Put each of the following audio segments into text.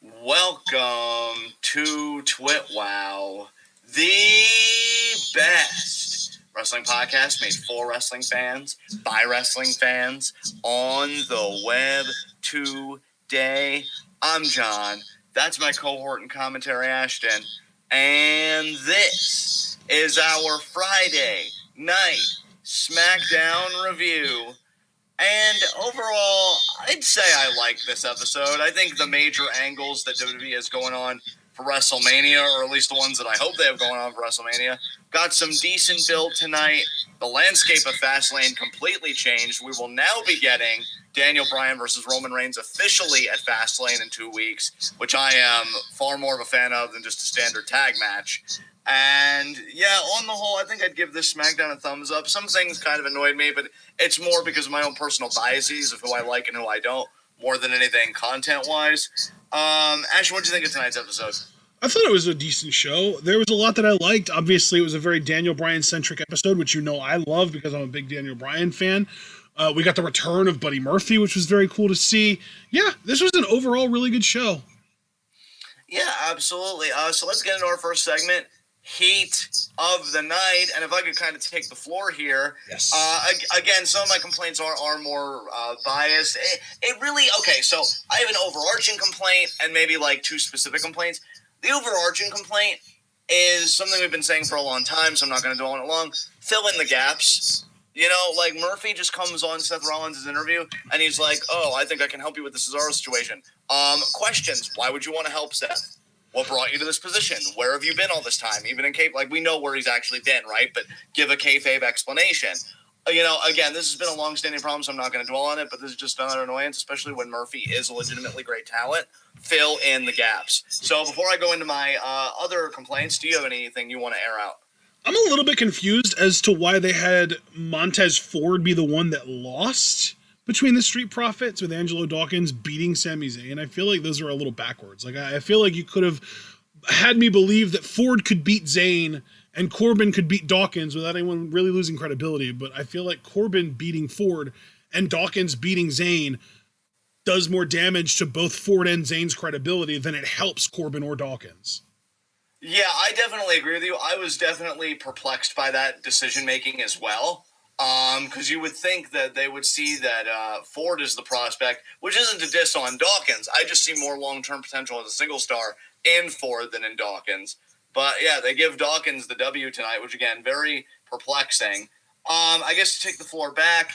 Welcome to TWitWoW, the best wrestling podcast made for wrestling fans, by wrestling fans, on the web today. I'm John. That's my cohort and commentary, Ashton. And this is our Friday night Smackdown review. And overall, I'd say I like this episode. I think the major angles that WWE has going on for WrestleMania, or at least the ones that I hope they have going on for WrestleMania, got some decent build tonight. The landscape of Fastlane completely changed. We will now be getting Daniel Bryan versus Roman Reigns officially at Fastlane in 2 weeks, which I am far more of a fan of than just a standard tag match. And yeah, on the whole, I think I'd give this Smackdown a thumbs up. Some things kind of annoyed me, but it's more because of my own personal biases of who I like and who I don't, more than anything content-wise. Ash, what did you think of tonight's episode? I thought it was a decent show. There was a lot that I liked. Obviously, it was a very Daniel Bryan-centric episode, which you know I love because I'm a big Daniel Bryan fan. We got the return of Buddy Murphy, which was very cool to see. Yeah, this was an overall really good show. Yeah, absolutely. So let's get into our first segment. Heat of the night, and if I could kind of take the floor here, yes. Again, some of my complaints are more biased. It really, okay, so I have an overarching complaint and maybe like two specific complaints. The overarching complaint is something we've been saying for a long time, so I'm not going to dwell on it long. Fill in the gaps. You know, like Murphy just comes on Seth Rollins' interview, and he's like, oh, I think I can help you with the Cesaro situation. Questions. Why would you want to help Seth? What brought you to this position? Where have you been all this time? Even in kayfabe, like we know where he's actually been, right? But give a kayfabe explanation. You know, again, this has been a long-standing problem, so I'm not going to dwell on it. But this is just another annoyance, especially when Murphy is a legitimately great talent. Fill in the gaps. So before I go into my other complaints, do you have anything you want to air out? I'm a little bit confused as to why they had Montez Ford be the one that lost between the Street Profits with Angelo Dawkins beating Sami Zayn. I feel like those are a little backwards. Like, I feel like you could have had me believe that Ford could beat Zayn and Corbin could beat Dawkins without anyone really losing credibility. But I feel like Corbin beating Ford and Dawkins beating Zayn does more damage to both Ford and Zayn's credibility than it helps Corbin or Dawkins. Yeah, I definitely agree with you. I was definitely perplexed by that decision-making as well. Because you would think that they would see that Ford is the prospect, which isn't a diss on Dawkins. I just see more long-term potential as a single star in Ford than in Dawkins. But yeah, they give Dawkins the W tonight, which again, very perplexing. I guess to take the floor back,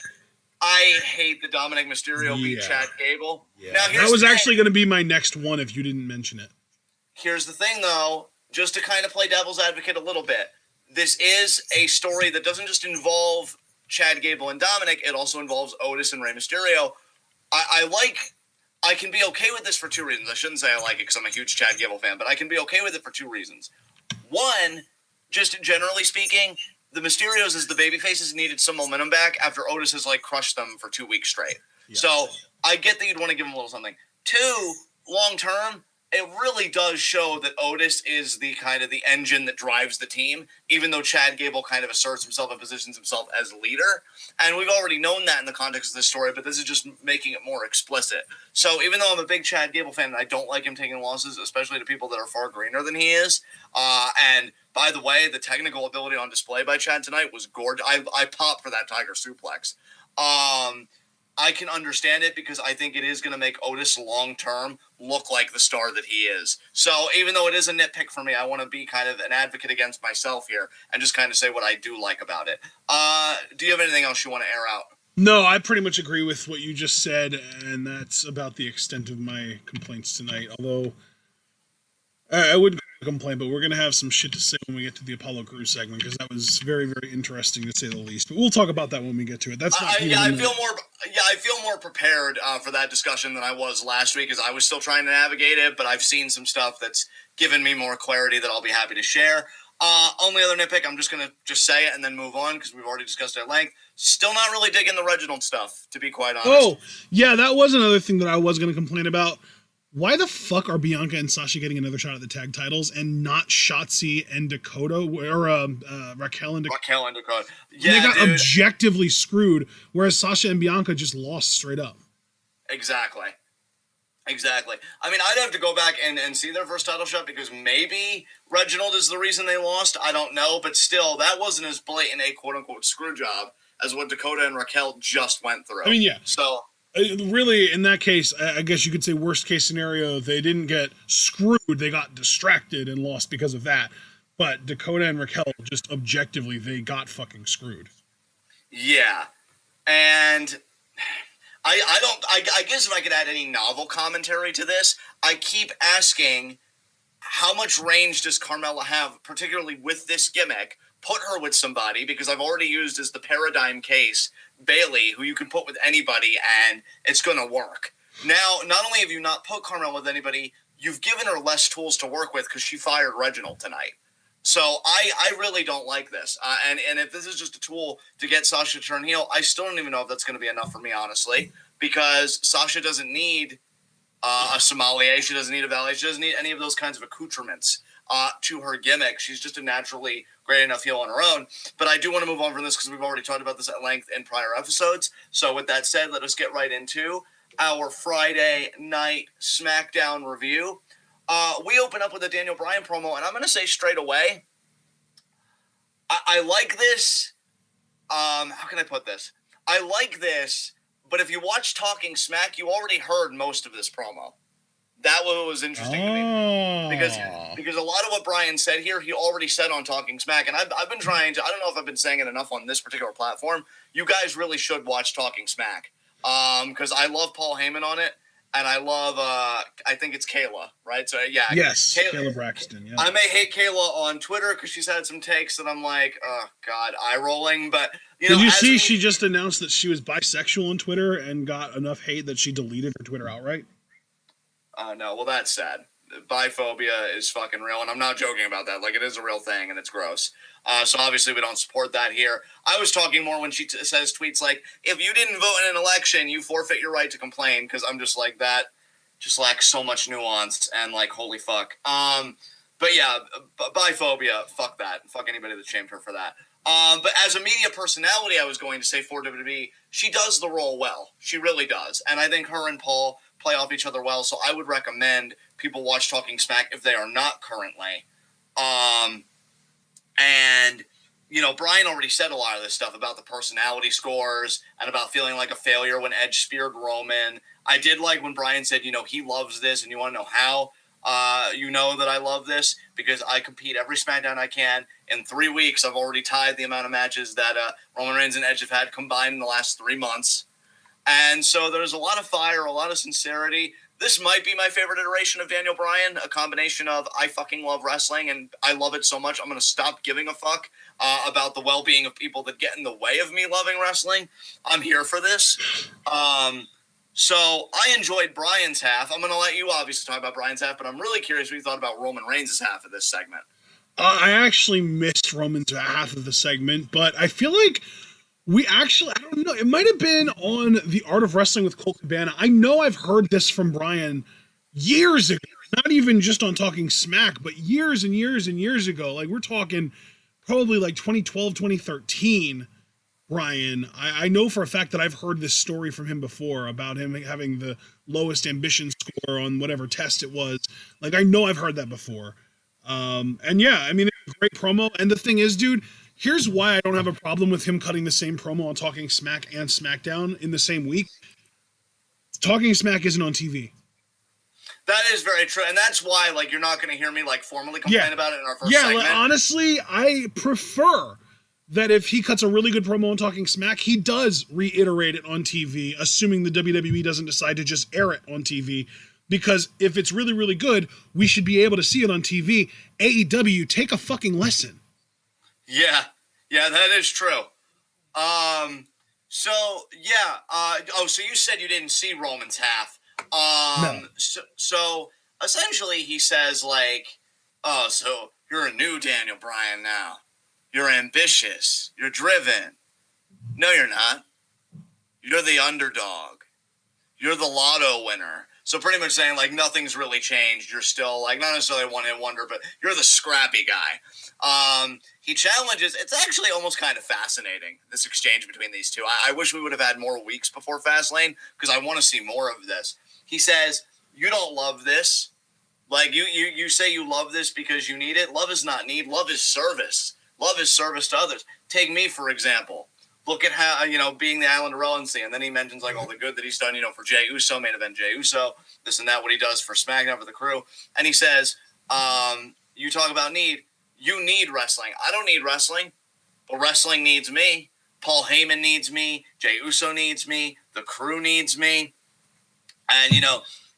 I hate the Dominic Mysterio beat Chad Gable. Yeah. Now, that was actually going to be my next one if you didn't mention it. Here's the thing, though, just to kind of play devil's advocate a little bit. This is a story that doesn't just involve Chad Gable and Dominic, it also involves Otis and Rey Mysterio. I can be okay with this for two reasons. I shouldn't say I like it because I'm a huge Chad Gable fan, but I can be okay with it for two reasons. One, just generally speaking, the Mysterios as the babyfaces needed some momentum back after Otis has like crushed them for 2 weeks straight. Yeah. So I get that you'd want to give them a little something. Two, long term, it really does show that Otis is the kind of the engine that drives the team, even though Chad Gable kind of asserts himself and positions himself as leader. And we've already known that in the context of this story, but this is just making it more explicit. So even though I'm a big Chad Gable fan and I don't like him taking losses, especially to people that are far greener than he is, and by the way, the technical ability on display by Chad tonight was gorgeous. I popped for that Tiger Suplex. I can understand it because I think it is going to make Otis long-term look like the star that he is. So even though it is a nitpick for me, I want to be kind of an advocate against myself here and just kind of say what I do like about it. Do you have anything else you want to air out? No, I pretty much agree with what you just said, and that's about the extent of my complaints tonight. Although, I wouldn't complain, but we're going to have some shit to say when we get to the Apollo Crews segment, because that was very, very interesting to say the least. But we'll talk about that when we get to it. That's not I feel more prepared for that discussion than I was last week, as I was still trying to navigate it, but I've seen some stuff that's given me more clarity that I'll be happy to share. Only other nitpick, I'm just going to just say it and then move on, because we've already discussed it at length. Still not really digging the Reginald stuff, to be quite honest. Oh, yeah, that was another thing that I was going to complain about. Why the fuck are Bianca and Sasha getting another shot at the tag titles and not Shotzi and Dakota or Raquel and Dakota? Raquel and Dakota. Yeah, they got objectively screwed, whereas Sasha and Bianca just lost straight up. Exactly. Exactly. I mean, I'd have to go back and see their first title shot because maybe Reginald is the reason they lost. I don't know. But still, that wasn't as blatant a quote-unquote screw job as what Dakota and Raquel just went through. I mean, yeah. So, really, in that case, I guess you could say worst case scenario, they didn't get screwed. They got distracted and lost because of that. But Dakota and Raquel, just objectively, they got fucking screwed. Yeah. And I guess if I could add any novel commentary to this, I keep asking, how much range does Carmella have, particularly with this gimmick? Put her with somebody, because I've already used as the paradigm case Bayley, who you can put with anybody, and it's going to work. Now, not only have you not put Carmella with anybody, you've given her less tools to work with because she fired Reginald tonight. So I really don't like this. And if this is just a tool to get Sasha to turn heel, I still don't even know if that's going to be enough for me, honestly, because Sasha doesn't need a sommelier. She doesn't need a valet. She doesn't need any of those kinds of accoutrements to her gimmick. She's just a naturally great enough heel on her own. But I do want to move on from this because we've already talked about this at length in prior episodes. So with that said, let us get right into our Friday night SmackDown review. We open up with a Daniel Bryan promo, and I'm going to say straight away, I like this. How can I put this? I like this, but if you watch Talking Smack, you already heard most of this promo. That was interesting to me. Because a lot of what Bryan said here, he already said on Talking Smack, and I've been trying to, I don't know if I've been saying it enough on this particular platform. You guys really should watch Talking Smack, because I love Paul Heyman on it. And I love, I think it's Kayla, right? So, yeah. Yes, Kayla Braxton, yeah. I may hate Kayla on Twitter because she's had some takes that I'm like, oh, God, eye-rolling. But, you know. Did you see she just announced that she was bisexual on Twitter and got enough hate that she deleted her Twitter outright? No, well, that's sad. Biphobia is fucking real, and I'm not joking about that. Like, it is a real thing, and it's gross. So obviously we don't support that here. I was talking more when she says tweets like, if you didn't vote in an election, you forfeit your right to complain, because I'm just like, that just lacks so much nuance, and like, holy fuck. But yeah, biphobia, fuck that. Fuck anybody that shamed her for that. But as a media personality, I was going to say for WWE, she does the role well. She really does. And I think her and Paul play off each other well, so I would recommend people watch Talking Smack if they are not currently. And, you know, Bryan already said a lot of this stuff about the personality scores and about feeling like a failure when Edge speared Roman. I did like when Bryan said, you know, he loves this, and you want to know how you know that I love this? Because I compete every SmackDown I can. In 3 weeks, I've already tied the amount of matches that Roman Reigns and Edge have had combined in the last 3 months. And so there's a lot of fire, a lot of sincerity. This might be my favorite iteration of Daniel Bryan, a combination of I fucking love wrestling and I love it so much I'm going to stop giving a fuck about the well-being of people that get in the way of me loving wrestling. I'm here for this. So I enjoyed Bryan's half. I'm going to let you obviously talk about Bryan's half, but I'm really curious what you thought about Roman Reigns' half of this segment. I actually missed Roman's half of the segment, but I feel like I don't know, it might have been on The Art of Wrestling with Colt Cabana. I know I've heard this from Bryan years ago, not even just on Talking Smack, but years and years and years ago. Like, we're talking probably like 2012, 2013, Bryan. I know for a fact that I've heard this story from him before about him having the lowest ambition score on whatever test it was. Like, I know I've heard that before. And yeah, I mean, it was a great promo. And the thing is, dude, here's why I don't have a problem with him cutting the same promo on Talking Smack and SmackDown in the same week. Talking Smack isn't on TV. That is very true. And that's why, like, you're not going to hear me, like, formally complain about it in our first segment. Yeah, like, honestly, I prefer that if he cuts a really good promo on Talking Smack, he does reiterate it on TV, assuming the WWE doesn't decide to just air it on TV. Because if it's really, really good, we should be able to see it on TV. AEW, take a fucking lesson. Yeah, that is true. So you said you didn't see Roman's half. No. So essentially he says, like, oh, so you're a new Daniel Bryan now. You're ambitious. You're driven. No, you're not. You're the underdog. You're the lotto winner. So pretty much saying, like, nothing's really changed. You're still, like, not necessarily a one-hit wonder, but you're the scrappy guy. He challenges. It's actually almost kind of fascinating, this exchange between these two. I wish we would have had more weeks before Fastlane, because I want to see more of this. He says, you don't love this. Like, you say you love this because you need it. Love is not need. Love is service. Love is service to others. Take me, for example. Look at how, being the Island of Relevancy. And then he mentions, like, all the good that he's done, for Jey Uso, main event Jey Uso, this and that, what he does for Smackdown, for the crew. And he says, you talk about need. You need wrestling. I don't need wrestling, but wrestling needs me. Paul Heyman needs me. Jey Uso needs me. The crew needs me. And,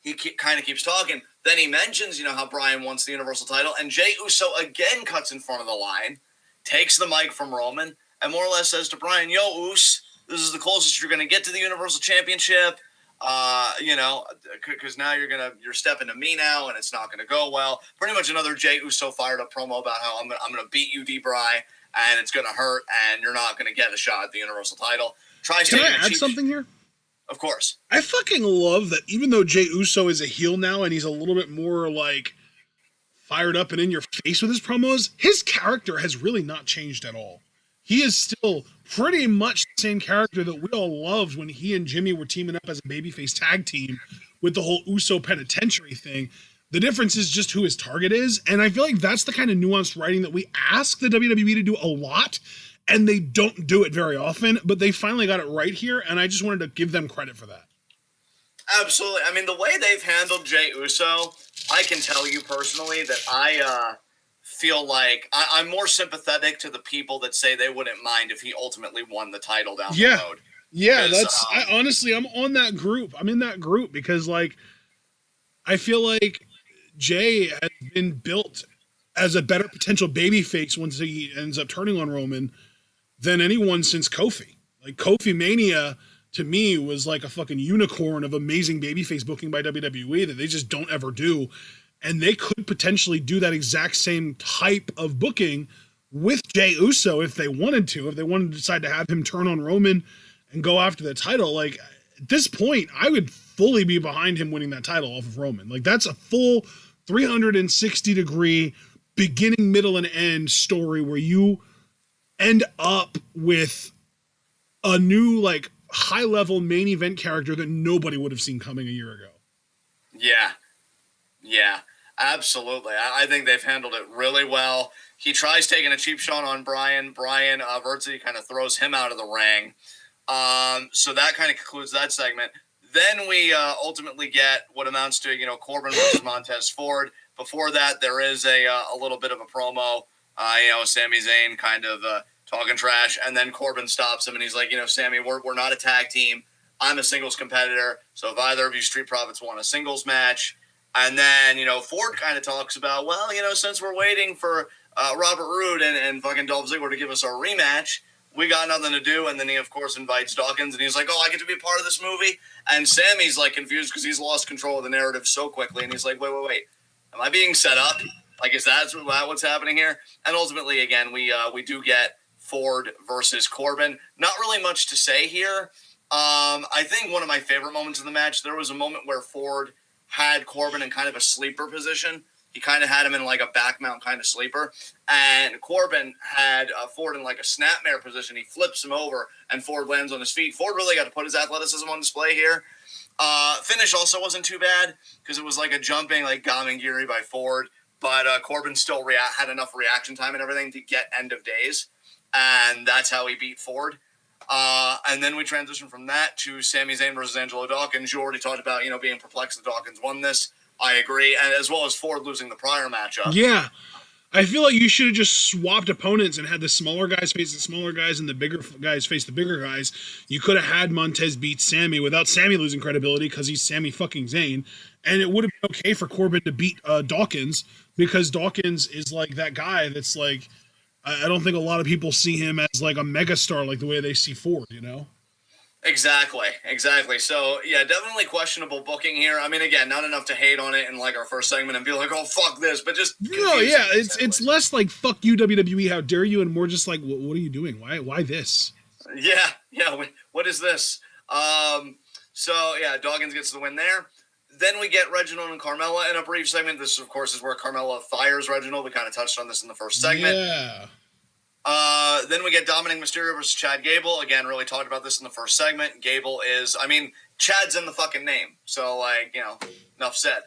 he kind of keeps talking. Then he mentions, how Bryan wants the Universal title. And Jey Uso again cuts in front of the line, takes the mic from Roman, and more or less says to Bryan, yo, Us, this is the closest you're going to get to the Universal Championship. Because now you're stepping to me now, and it's not going to go well. Pretty much another Jey Uso fired up promo about how I'm going to beat you, D-Bry, and it's going to hurt, and you're not going to get a shot at the Universal title. Can I add something here? Of course. I fucking love that even though Jey Uso is a heel now and he's a little bit more like fired up and in your face with his promos, his character has really not changed at all. He is still pretty much the same character that we all loved when he and Jimmy were teaming up as a babyface tag team with the whole Uso penitentiary thing. The difference is just who his target is, and I feel like that's the kind of nuanced writing that we ask the WWE to do a lot, and they don't do it very often, but they finally got it right here, and I just wanted to give them credit for that. Absolutely. I mean, the way they've handled Jey Uso, I can tell you personally that I feel like I'm more sympathetic to the people that say they wouldn't mind if he ultimately won the title down the road. Yeah, honestly, I'm on that group. I'm in that group because, like, I feel like Jey has been built as a better potential babyface once he ends up turning on Roman than anyone since Kofi. Like, Kofi Mania, to me, was like a fucking unicorn of amazing babyface booking by WWE that they just don't ever do. And they could potentially do that exact same type of booking with Jey Uso if they wanted to. If they wanted to decide to have him turn on Roman and go after the title, like, at this point, I would fully be behind him winning that title off of Roman. Like, that's a full 360-degree beginning, middle, and end story where you end up with a new, like, high-level main event character that nobody would have seen coming a year ago. Yeah, absolutely. I think they've handled it really well. He tries taking a cheap shot on Bryan. Bryan virtually kind of throws him out of the ring. So that kind of concludes that segment. Then we ultimately get what amounts to, Corbin versus Montez Ford. Before that, there is a little bit of a promo. Sami Zayn kind of talking trash, and then Corbin stops him, and he's like, Sami, we're not a tag team. I'm a singles competitor, so if either of you Street Profits want a singles match. And then, Ford kind of talks about, well, since we're waiting for Robert Roode and fucking Dolph Ziggler to give us our rematch, we got nothing to do. And then he, of course, invites Dawkins, and he's like, oh, I get to be a part of this movie? And Sammy's, like, confused because he's lost control of the narrative so quickly, and he's like, wait. Am I being set up? Like, is that what's happening here? And ultimately, again, we do get Ford versus Corbin. Not really much to say here. I think one of my favorite moments of the match, there was a moment where Ford had Corbin in kind of a sleeper position. He kind of had him in like a back mount kind of sleeper. And Corbin had Ford in like a snapmare position. He flips him over, and Ford lands on his feet. Ford really got to put his athleticism on display here. Finish also wasn't too bad because it was like a jumping, like Gamengiri by Ford. But Corbin still had enough reaction time and everything to get end of days. And that's how he beat Ford. And then we transition from that to Sami Zayn versus Angelo Dawkins. You already talked about, being perplexed that Dawkins won this. I agree. And as well as Ford losing the prior matchup. Yeah. I feel like you should have just swapped opponents and had the smaller guys face the smaller guys and the bigger guys face the bigger guys. You could have had Montez beat Sami without Sami losing credibility because he's Sami fucking Zayn. And it would have been okay for Corbin to beat Dawkins because Dawkins is like that guy that's like, I don't think a lot of people see him as like a megastar like the way they see Ford, Exactly. So, yeah, definitely questionable booking here. I mean, again, not enough to hate on it in like our first segment and be like, oh, fuck this, but just it's less like, fuck you, WWE, how dare you, and more just like, what are you doing? Why this? Yeah, what is this? So, yeah, Dawkins gets the win there. Then we get Reginald and Carmella in a brief segment. This, of course, is where Carmella fires Reginald. We kind of touched on this in the first segment. Yeah. Then we get Dominic Mysterio versus Chad Gable. Again, really talked about this in the first segment. Chad's in the fucking name. So, like, enough said.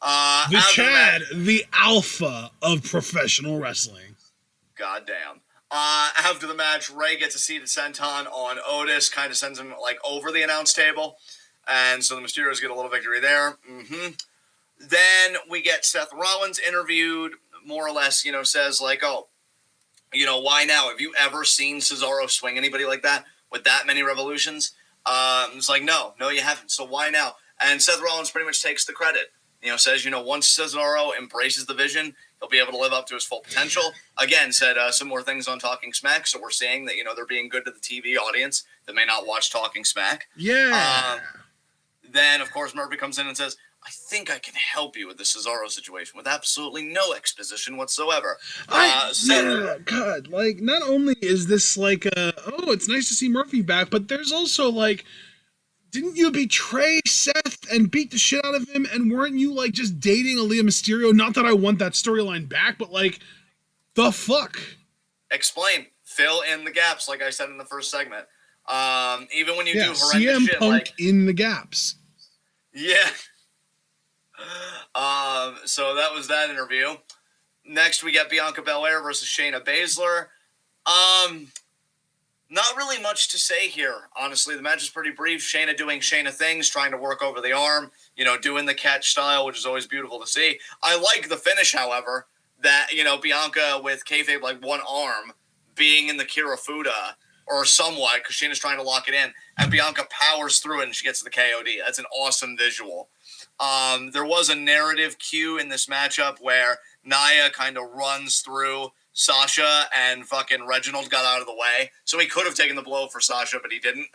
The Chad, the alpha of professional wrestling. Goddamn. After the match, Ray gets a seated senton on Otis, kind of sends him, like, over the announce table. And so the Mysterios get a little victory there. Then we get Seth Rollins interviewed, more or less, says, like, oh, why now? Have you ever seen Cesaro swing anybody like that with that many revolutions? It's like, no, you haven't. So why now? And Seth Rollins pretty much takes the credit. Says, once Cesaro embraces the vision, he'll be able to live up to his full potential. Again, said some more things on Talking Smack, so we're saying that, they're being good to the TV audience that may not watch Talking Smack. Yeah. Then, of course, Murphy comes in and says, I think I can help you with the Cesaro situation with absolutely no exposition whatsoever. God, like, not only is this like it's nice to see Murphy back, but there's also, like, didn't you betray Seth and beat the shit out of him? And weren't you, like, just dating Aaliyah Mysterio? Not that I want that storyline back, but, like, the fuck? Explain. Fill in the gaps, like I said in the first segment. Even when you do horrendous CM shit, Punk like... in the gaps. Yeah. So that was that interview. Next, we got Bianca Belair versus Shayna Baszler. Not really much to say here, honestly. The match is pretty brief. Shayna doing Shayna things, trying to work over the arm, doing the catch style, which is always beautiful to see. I like the finish, however, that, Bianca with kayfabe, like, one arm being in the Kirifuda, or somewhat, because Shayna's trying to lock it in, and Bianca powers through it and she gets to the KOD. That's an awesome visual. There was a narrative cue in this matchup where Nia kind of runs through Sasha and fucking Reginald got out of the way. So he could have taken the blow for Sasha, but he didn't.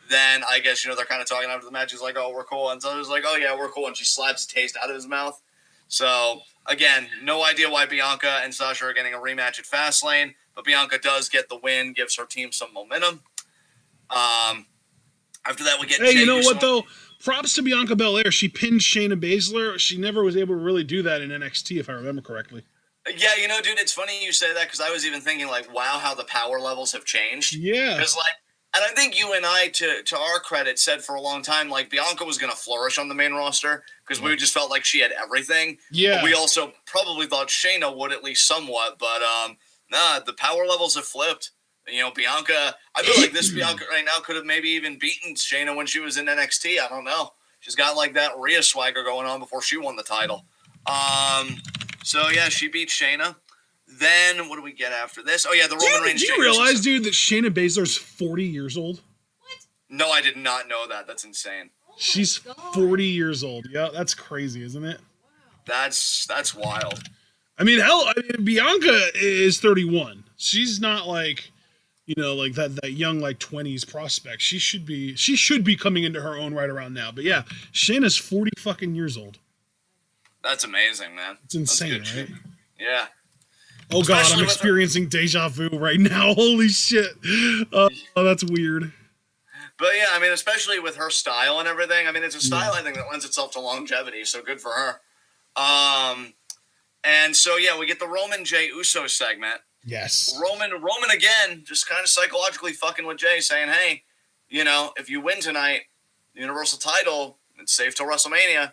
Then I guess, they're kind of talking after the match. He's like, oh, we're cool. And Sasha's like, oh, yeah, we're cool. And she slaps the taste out of his mouth. So, again, no idea why Bianca and Sasha are getting a rematch at Fastlane, but Bianca does get the win, gives her team some momentum. After that, we get Hey, Jey you know Uso. what, though? Props to Bianca Belair. She pinned Shayna Baszler. She never was able to really do that in NXT, if I remember correctly. Yeah, dude, it's funny you say that because I was even thinking, like, wow, how the power levels have changed. Yeah. Because, like, and I think you and I, to our credit, said for a long time, like, Bianca was going to flourish on the main roster because we just felt like she had everything. Yeah. But we also probably thought Shayna would at least somewhat, but nah, the power levels have flipped. Bianca, I feel like this Bianca right now could have maybe even beaten Shayna when she was in NXT. I don't know. She's got, like, that Rhea swagger going on before she won the title. So, yeah, she beat Shayna. Then, what do we get after this? Oh, yeah, the Roman Reigns. Do you realize, dude, that Shayna Baszler's 40 years old? What? No, I did not know that. That's insane. Oh She's God. 40 years old. Yeah, that's crazy, isn't it? That's wild. I mean, hell, Bianca is 31. She's not like, like that young, like, 20s prospect. She should be coming into her own right around now. But yeah, Shayna's 40 fucking years old. That's amazing, man. It's insane, That's right? shit. Yeah. Oh God, Especially I'm with experiencing deja vu right now. Holy shit. Oh, that's weird. But yeah, I mean, especially with her style and everything. I mean, it's a style I think that lends itself to longevity, so good for her. And so yeah, we get the Roman Jey Uso segment. Yes. Roman again, just kind of psychologically fucking with Jey, saying, hey, if you win tonight, the Universal title, it's safe till WrestleMania.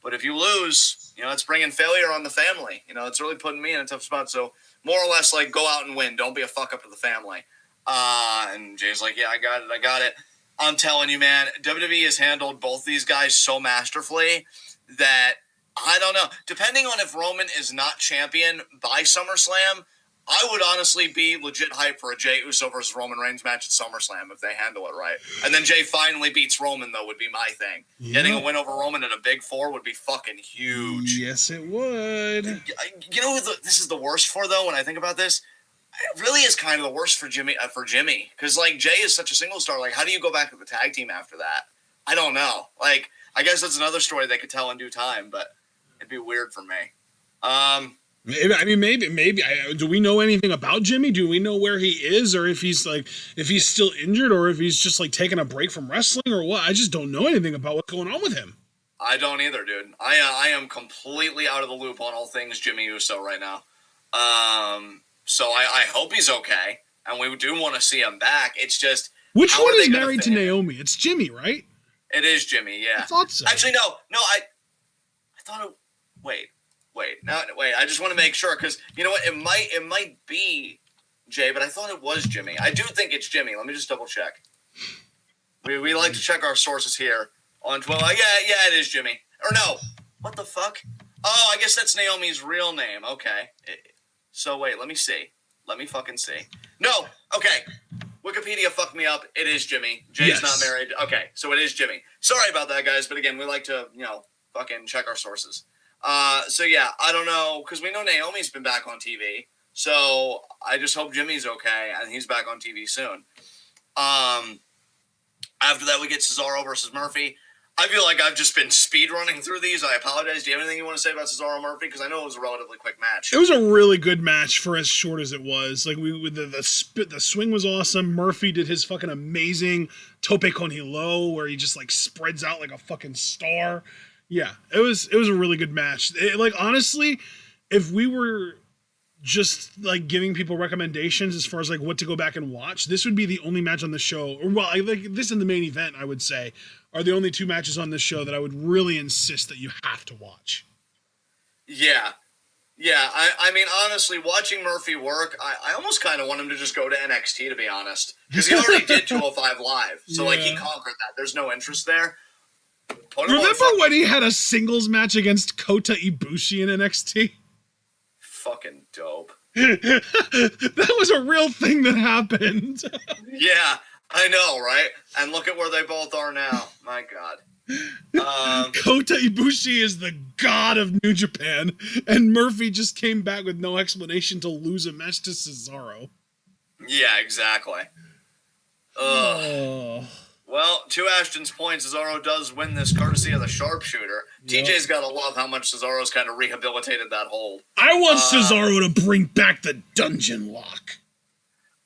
But if you lose, it's bringing failure on the family. It's really putting me in a tough spot. So more or less, like, go out and win. Don't be a fuck up to the family. And Jay's like, yeah, I got it. I'm telling you, man, WWE has handled both these guys so masterfully that I don't know. Depending on if Roman is not champion by SummerSlam, I would honestly be legit hyped for a Jey Uso versus Roman Reigns match at SummerSlam if they handle it right. And then Jey finally beats Roman, though, would be my thing. Yep. Getting a win over Roman at a Big Four would be fucking huge. Yes, it would. This is the worst for, though, when I think about this? It really is kind of the worst for Jimmy. Because, like, Jey is such a single star. Like, how do you go back to the tag team after that? I don't know. Like, I guess that's another story they could tell in due time, but it'd be weird for me. Maybe. Do we know anything about Jimmy? Do we know where he is, or if he's still injured, or if he's just, like, taking a break from wrestling, or what? I just don't know anything about what's going on with him. I don't either, dude. I am completely out of the loop on all things Jimmy Uso right now. So I hope he's okay, and we do want to see him back. It's just, which how one are they is gonna married to fit him? Naomi? It's Jimmy, right? It is Jimmy, yeah. I thought so. Actually, no, I thought it. Wait. I just want to make sure because you know what? It might be Jay, but I thought it was Jimmy. I do think it's Jimmy. Let me just double check. We like to check our sources here on 12. Yeah, it is Jimmy. Or no, what the fuck? Oh, I guess that's Naomi's real name. Okay. So wait, let me see. Let me fucking see. No, okay. Wikipedia fucked me up. It is Jimmy. Jay's not married. Okay, so it is Jimmy. Sorry about that, guys. But again, we like to, fucking check our sources. So yeah, I don't know, because we know Naomi's been back on TV. So I just hope Jimmy's okay, and he's back on TV soon. After that, we get Cesaro versus Murphy. I feel like I've just been speed running through these. I apologize. Do you have anything you want to say about Cesaro Murphy? Because I know it was a relatively quick match. It was a really good match for as short as it was. Like the swing was awesome. Murphy did his fucking amazing tope con hilo where he just like spreads out like a fucking star. Yeah, it was a really good match. Like honestly, if we were just like giving people recommendations as far as like what to go back and watch, this would be the only match on the show. Or well, like this and the main event, I would say, are the only two matches on this show that I would really insist that you have to watch. Yeah. I mean, honestly, watching Murphy work, I almost kind of want him to just go to NXT, to be honest, because he already did 205 Live, so like he conquered that. There's no interest there. Remember when he had a singles match against Kota Ibushi in NXT? Fucking dope. That was a real thing that happened. Yeah, I know, right? And look at where they both are now. My God. Kota Ibushi is the god of New Japan, and Murphy just came back with no explanation to lose a match to Cesaro. Yeah, exactly. Well, to Ashton's point, Cesaro does win this courtesy of the sharpshooter. Yep. TJ's got to love how much Cesaro's kind of rehabilitated that hold. I want Cesaro to bring back the dungeon lock.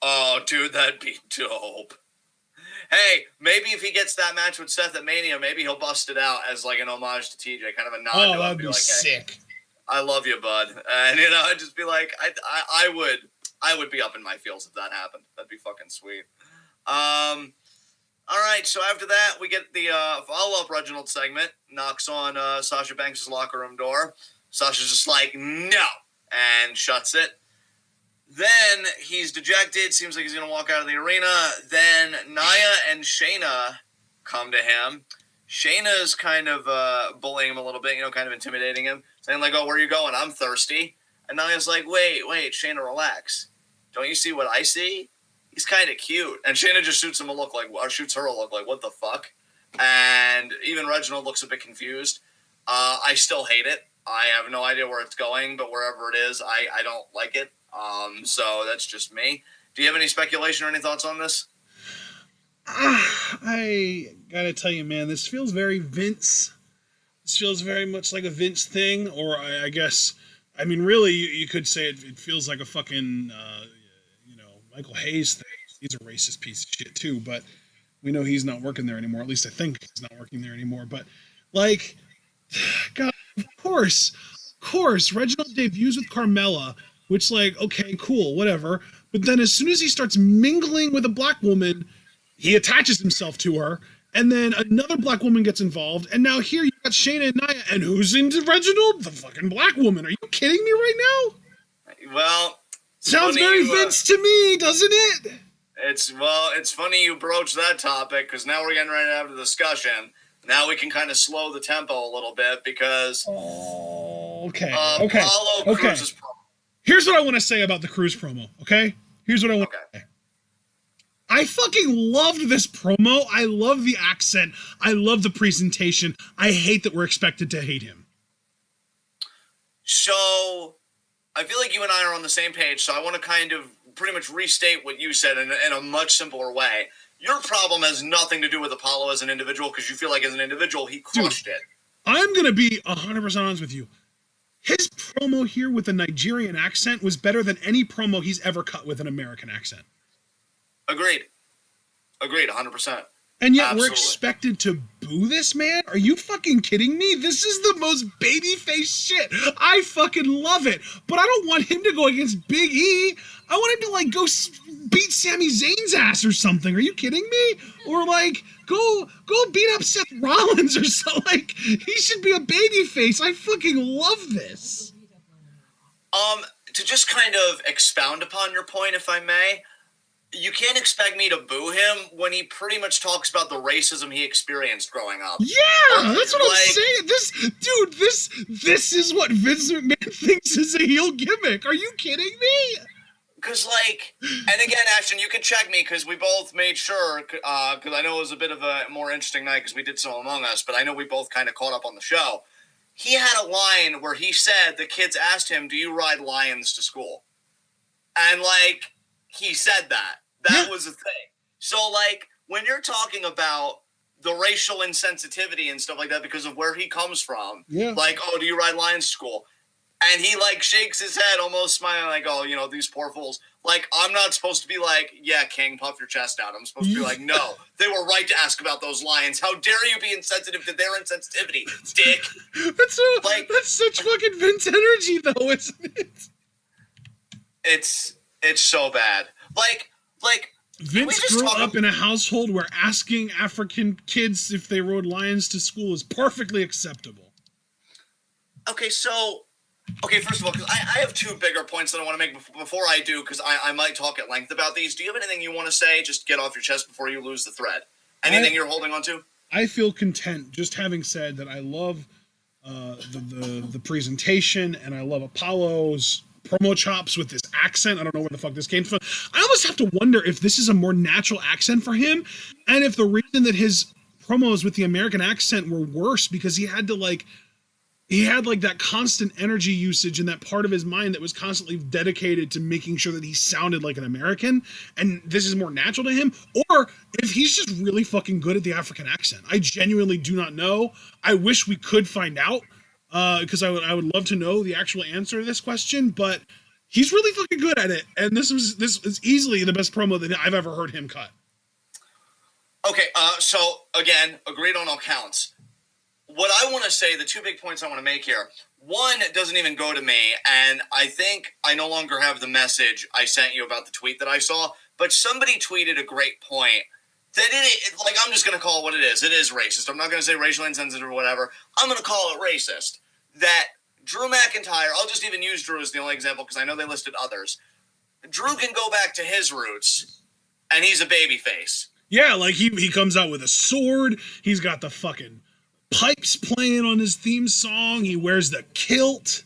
Oh, dude, that'd be dope. Hey, maybe if he gets that match with Seth at Mania, maybe he'll bust it out as like an homage to TJ, kind of a nod to him. Oh, that'd be like, sick. Hey, I love you, bud. And, I'd just be like, I would be up in my feels if that happened. That'd be fucking sweet. All right, so after that, we get the follow-up Reginald segment. Knocks on Sasha Banks' locker room door. Sasha's just like, no, and shuts it. Then he's dejected. Seems like he's going to walk out of the arena. Then Nia and Shayna come to him. Shayna's kind of bullying him a little bit, kind of intimidating him. Saying like, oh, where are you going? I'm thirsty. And Nia's like, wait, Shayna, relax. Don't you see what I see? He's kind of cute. And Shayna just shoots her a look like, what the fuck? And even Reginald looks a bit confused. I still hate it. I have no idea where it's going, but wherever it is, I don't like it. So that's just me. Do you have any speculation or any thoughts on this? I gotta tell you, man, this feels very Vince. This feels very much like a Vince thing, or I guess, I mean, really, you could say it feels like a fucking, Michael Hayes thing. He's a racist piece of shit too, but we know he's not working there anymore. At least I think he's not working there anymore. But like, God, of course, Reginald debuts with Carmella, which like, okay, cool, whatever. But then as soon as he starts mingling with a black woman, he attaches himself to her, and then another black woman gets involved, and now here you got Shayna and Nia, and who's into Reginald? The fucking black woman. Are you kidding me right now? Well, sounds very Vince to me, doesn't it? It's funny you broach that topic, because now we're getting ready to have the discussion. Now we can kind of slow the tempo a little bit, because okay. Apollo Cruz's promo. Here's what I want to say about the Cruz promo, okay? Here's what I want to say. I fucking loved this promo. I love the accent. I love the presentation. I hate that we're expected to hate him. So, I feel like you and I are on the same page, so I want to kind of pretty much restate what you said in a much simpler way. Your problem has nothing to do with Apollo as an individual, because you feel like as an individual, he crushed it. I'm going to be 100% honest with you. His promo here with a Nigerian accent was better than any promo he's ever cut with an American accent. Agreed, 100%. And yet we're Absolutely. expected to boo this man? Are you fucking kidding me? This is the most babyface shit. I fucking love it. But I don't want him to go against Big E. I want him to, like, go beat Sami Zayn's ass or something. Are you kidding me? Or, like, go beat up Seth Rollins or something. Like, he should be a babyface. I fucking love this. To just kind of expound upon your point, if I may, you can't expect me to boo him when he pretty much talks about the racism he experienced growing up. Yeah, that's what I'm saying. This is what Vince McMahon thinks is a heel gimmick. Are you kidding me? Because, like, and again, Ashton, you can check me because we both made sure, because I know it was a bit of a more interesting night because we did some Among Us, but I know we both kind of caught up on the show. He had a line where he said the kids asked him, "Do you ride lions to school?" And, like, he said that. That was a thing. So, like, when you're talking about the racial insensitivity and stuff like that because of where he comes from, like, "Oh, do you ride lions to school?" And he, like, shakes his head, almost smiling, like, "Oh, you know, these poor fools." Like, I'm not supposed to be like, "Yeah, King, puff your chest out." I'm supposed to be like, "No, they were right to ask about those lions. How dare you be insensitive to their insensitivity, dick." That's such fucking Vince energy, though, isn't it? It's so bad. Like Vince grew up in a household where asking African kids if they rode lions to school is perfectly acceptable. Okay, first of all, because I have two bigger points that I want to make before I do, because I might talk at length about these. Do you have anything you want to say? Just get off your chest before you lose the thread. Anything you're holding on to? I feel content just having said that I love the presentation, and I love Apollo's promo chops with this accent. I don't know where the fuck this came from. I almost have to wonder if this is a more natural accent for him, and if the reason that his promos with the American accent were worse because he had that constant energy usage in that part of his mind that was constantly dedicated to making sure that he sounded like an American, and this is more natural to him, or if he's just really fucking good at the African accent. I genuinely do not know. I wish we could find out, because I would love to know the actual answer to this question, but he's really fucking good at it, and this is easily the best promo that I've ever heard him cut. Okay, so again, agreed on all counts. What I want to say, the two big points I want to make here. One, it doesn't even go to me, and I think I no longer have the message I sent you about the tweet that I saw, but somebody tweeted a great point that I'm just going to call it what it is. It is racist. I'm not going to say racially insensitive or whatever. I'm going to call it racist. That Drew McIntyre, I'll just even use Drew as the only example because I know they listed others. Drew can go back to his roots, and he's a babyface. Yeah, like he comes out with a sword. He's got the fucking pipes playing on his theme song. He wears the kilt.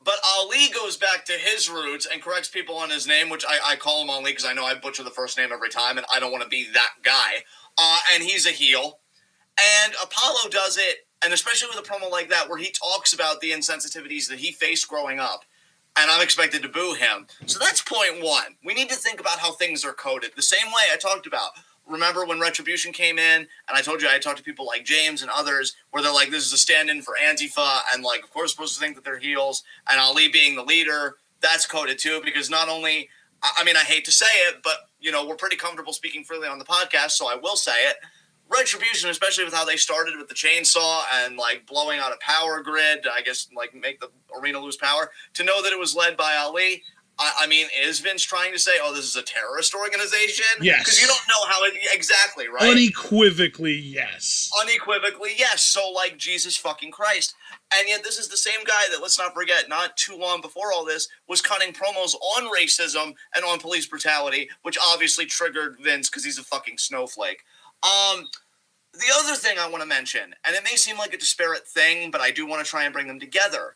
But Ali goes back to his roots and corrects people on his name, which I call him Ali because I know I butcher the first name every time, and I don't want to be that guy. And he's a heel. And Apollo does it, and especially with a promo like that where he talks about the insensitivities that he faced growing up, and I'm expected to boo him. So that's point one. We need to think about how things are coded. The same way I talked about. Remember when Retribution came in, and I told you I talked to people like James and others, where they're like, this is a stand-in for Antifa, and, like, of course, supposed to think that they're heels, and Ali being the leader, that's coded too, because not only, I mean, I hate to say it, but, you know, we're pretty comfortable speaking freely on the podcast, so I will say it. Retribution, especially with how they started with the chainsaw and, like, blowing out a power grid, I guess, like, make the arena lose power, to know that it was led by Ali. I mean, is Vince trying to say, oh, this is a terrorist organization? Yes. Because you don't know how it, exactly, right? Unequivocally, yes. Unequivocally, yes. So, like, Jesus fucking Christ. And yet this is the same guy that, let's not forget, not too long before all this, was cutting promos on racism and on police brutality, which obviously triggered Vince because he's a fucking snowflake. The other thing I want to mention, and it may seem like a disparate thing, but I do want to try and bring them together.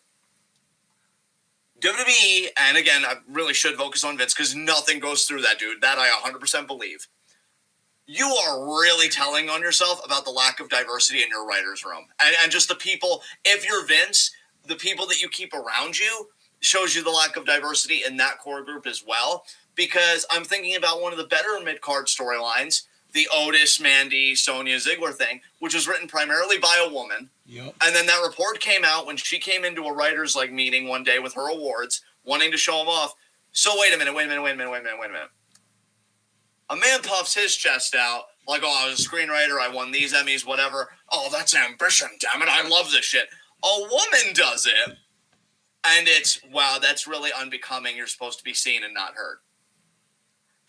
WWE, and again, I really should focus on Vince because nothing goes through that dude. That I 100% believe. You are really telling on yourself about the lack of diversity in your writer's room. And just the people, if you're Vince, the people that you keep around you shows you the lack of diversity in that core group as well. Because I'm thinking about one of the better mid-card storylines, the Otis, Mandy, Sonya, Ziggler thing, which was written primarily by a woman. Yep. And then that report came out when she came into a writer's meeting one day with her awards, wanting to show them off. So wait a minute. A man puffs his chest out like, oh, I was a screenwriter, I won these Emmys, whatever. Oh, that's ambition, damn it, I love this shit. A woman does it, and it's, wow, that's really unbecoming. You're supposed to be seen and not heard.